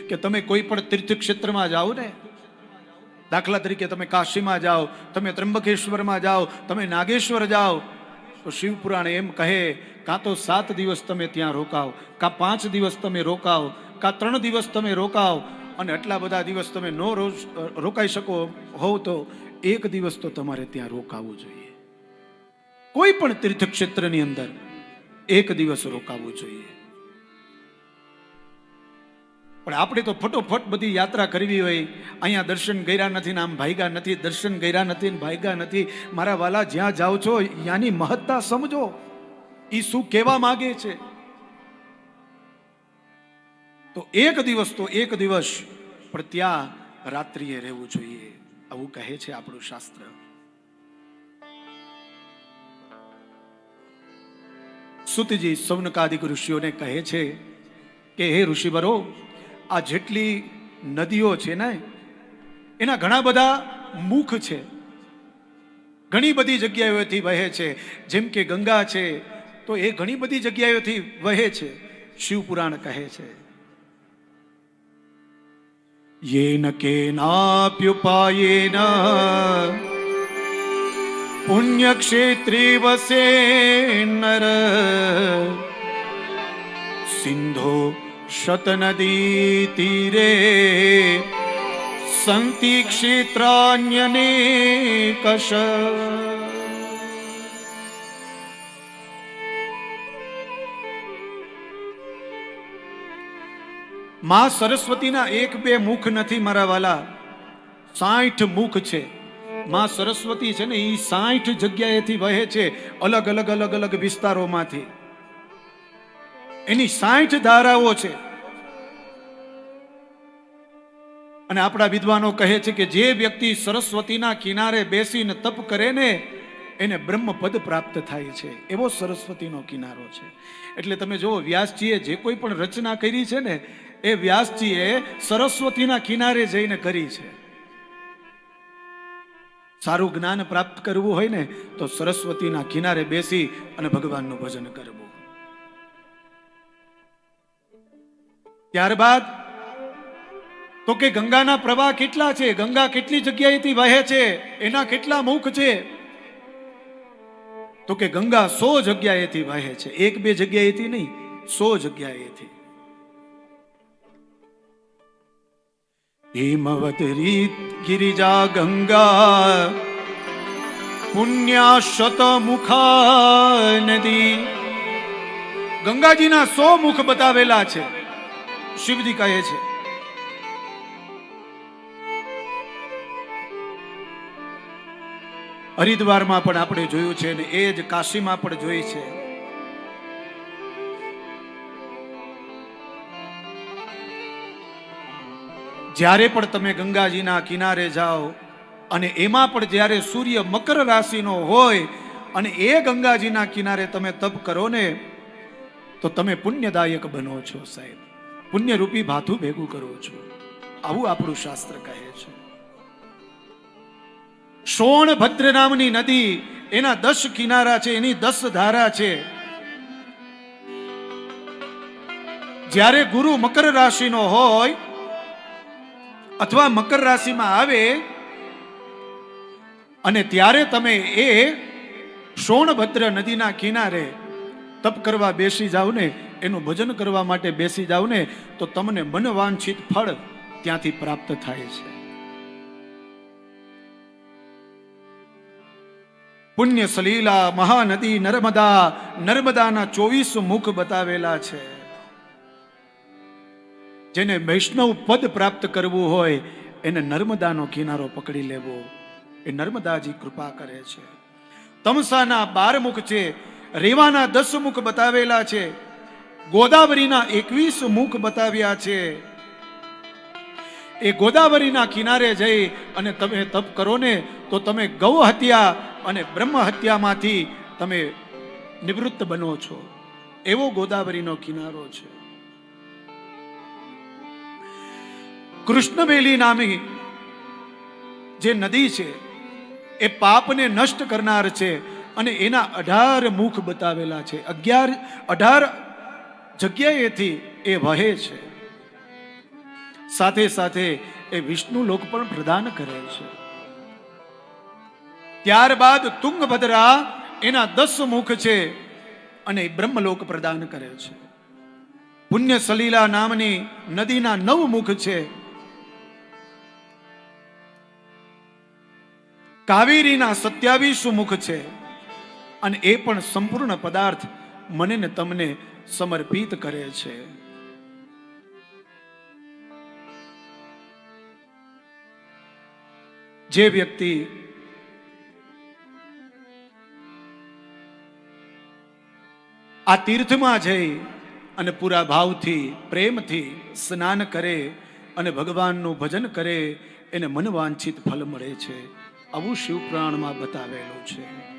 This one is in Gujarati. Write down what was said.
કે તમે કોઈ પણ તીર્થક્ષેત્રમાં જાઓ ને, દાખલા તરીકે તમે કાશીમાં જાઓ, તમે ત્રંબકેશ્વરમાં જાઓ, તમે નાગેશ્વર જાઓ, તો શિવપુરાણ એમ કહે કાં તો 7 દિવસ તમે ત્યાં રોકાઓ, કાં 5 દિવસ તમે રોકાઓ, કાં 3 દિવસ તમે રોકાઓ, અને આટલા બધા દિવસ તમે ન રોકાઈ શકો હોવ તો 1 દિવસ તો તમારે ત્યાં રોકાવું જોઈએ. કોઈ પણ તીર્થક્ષેત્રની અંદર 1 દિવસ રોકાવું જોઈએ. પણ આપણે તો ફટોફટ બધી યાત્રા કરવી હોય, અહીંયા દર્શન કર્યા નથી ને આમ ભાગ્યા નથી, દર્શન કર્યા નથી ને ભાગ્યા નથી. મારા વાલા, જ્યાં જાઓ છો ત્યાંની મહત્તા સમજો, એ શું કહેવા માંગે છે. તો 1 દિવસ તો 1 દિવસ, પણ ત્યાં રાત્રિએ રહેવું જોઈએ, આવું કહે છે આપણું શાસ્ત્ર. સુતજી સૌનકાદિક ઋષિઓને કહે છે કે હે ઋષિવરો, આ જેટલી નદીઓ છે ને એના ઘણા બધા મુખ છે, ઘણી બધી જગ્યાએથી વહે છે. જેમ કે ગંગા છે તો એ ઘણી બધી જગ્યાએથી વહે છે. શિવપુરાણ કહે છે યેન કેનાપ્યુપાયેન પુણ્યક્ષેત્રે વસે નર સિંધો શતનદી તીરે સંતિ ક્ષેત્રાન્યનેકશ. માં સરસ્વતીના 1-2 મુખ નથી મારા વાલા, 60 મુખ છે. માં સરસ્વતી છે ને એ 60 જગ્યાએથી વહે છે, અલગ અલગ અલગ અલગ વિસ્તારોમાંથી. એની 60 ધારાઓ છે. અને આપણા વિદ્વાનો કહે છે કે જે વ્યક્તિ સરસ્વતીના કિનારે બેસીને તપ કરે ને એને બ્રહ્મપદ પ્રાપ્ત થાય છે, એવો સરસ્વતીનો કિનારો છે. એટલે તમે જુઓ, વ્યાસજીએ જે કોઈ પણ રચના કરી છે ને એ વ્યાસજીએ સરસ્વતીના કિનારે જઈને કરી છે. સારું જ્ઞાન પ્રાપ્ત કરવું હોય ને તો સરસ્વતીના કિનારે બેસી અને ભગવાનનું ભજન કરવું. ત્યારબાદ તો કે ગંગાના પ્રવાહ કેટલા છે, ગંગા કેટલી જગ્યાએથી વહે છે, એના કેટલા મુખ છે, તો કે ગંગા 100 જગ્યાએથી વહે છે, 1-2 જગ્યાએથી નહીં, 100 જગ્યાએથી. હિમવતરી ગિરિજા ગંગા પુણ્યા શતમુખા નદી. ગંગાજીના 100 મુખ બતાવેલા છે. શિવજી કહે છે હરિદ્વારમાં પણ આપણે જોયું છે અને એ જ કાશીમાં પણ જોઈ છે. જ્યારે પણ તમે ગંગાજીના કિનારે જાઓ અને એમાં પણ જ્યારે સૂર્ય મકર રાશિનો હોય અને એ ગંગાજીના કિનારે તમે તપ કરો ને તો તમે પુણ્યદાયક બનો છો સાહેબ, પુણ્યરૂપી ભાથું ભેગું કરો છો, આવું આપણું શાસ્ત્ર કહે છે. સોણભદ્ર નામની નદી, એના 10 કિનારા છે, એની 10 ધારા છે. જ્યારે ગુરુ મકર રાશિનો હોય અથવા મકર રાશિમાં આવે અને ત્યારે તમે એ સોણભદ્ર નદીના કિનારે તપ કરવા બેસી જાવ ને, એનું ભજન કરવા માટે બેસી જાવ ને તો તમને મનવાંછિત ફળ ત્યાંથી પ્રાપ્ત થાય છે. પુણ્ય સલીલા મહાનદી નર્મદા, નર્મદાના 24 મુખ બતાવેલા છે. જેને વૈષ્ણવ પદ પ્રાપ્ત કરવું હોય એને નર્મદાનો કિનારો પકડી લેવો, એ નર્મદાજી કૃપા કરે છે. તમસાના 12 મુખ છે, રેવાના 10 મુખ બતાવેલા છે, ગોદાવરીના 21 મુખ બતાવ્યા છે. એ ગોદાવરીના કિનારે જઈ અને તમે તપ કરો ને તો તમે ગૌ હત્યા અને બ્રહ્મ હત્યામાંથી તમે નિવૃત્ત બનો છો, એવો ગોદાવરીનો કિનારો છે. કૃષ્ણવેલી નામી જે નદી છે એ પાપને નષ્ટ કરનાર છે અને એના 18 મુખ બતાવેલા છે. 18 જગ્યાએથી એ વહે છે. સાથે સાથે એ વિષ્ણુ લોક પણ પ્રદાન કરે છે. ત્યારબાદ તુંગભદ્રા એના 10 મુખ છે અને બ્રહ્મલોક પ્રદાન કરે છે. પુણ્ય સલીલા નામની નદીના 9 મુખ છે. કાવેરીના 27 મુખ છે અને એ પણ સંપૂર્ણ પદાર્થ મને ને તમને સમર્પિત કરે છે. જે વ્યક્તિ આ તીર્થમાં જઈ અને પૂરા ભાવથી પ્રેમથી સ્નાન કરે અને ભગવાનનું ભજન કરે એને મનવાંછિત ફળ મળે છે. આવું શિવપુરાણમાં બતાવેલું છે.